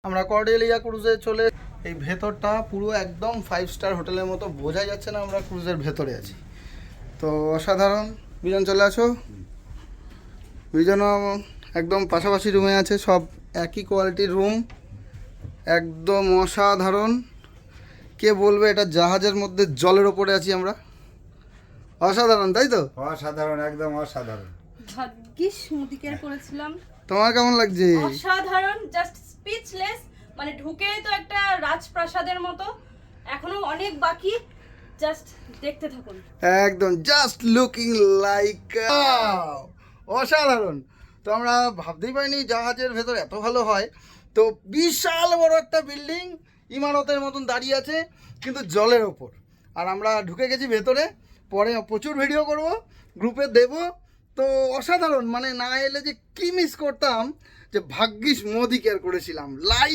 আমরা কর্ডেলিয়া ক্রুজে চলে, এই ভেতরটা পুরো একদম 5 স্টার হোটেলের মতো, বোঝাই যাচ্ছে না আমরা ক্রুজের ভেতরে আছি। তো অসাধারণ। বিজন চলে আসো। বিজনও একদম পাশাপাশি রুমে আছে, সব একই কোয়ালিটির রুম, একদম অসাধারণ। কে বলবে এটা জাহাজের মধ্যে জলের ওপরে আছি আমরা। অসাধারণ, তাই তো? অসাধারণ, একদম অসাধারণ। ভাগ্যিস মুদিকের করেছিলাম। তোমার কেমন লাগছে? অসাধারণ, জাস্ট স্পিচলেস। মানে ঢুকে তো একটা রাজপ্রাসাদের মতো, এখনো অনেক বাকি, জাস্ট দেখতে থাকুন। একদম জাস্ট লুকিং লাইক অসাধারণ। তো আমরা ভাবতেই পারিনি জাহাজের ভেতর এত ভালো হয়। তো বিশাল বড় একটা বিল্ডিং ইমারতের মতন দাঁড়িয়ে আছে, কিন্তু জলের ওপর। আর আমরা ঢুকে গেছি ভেতরে, পরে প্রচুর ভিডিও করব, গ্রুপে দেব। তো অসাধারণ, মানে না এলে যে কি মিস করতাম, যে ভাগ্যিস মোদি কেয়ার করেছিলাম লাইভ।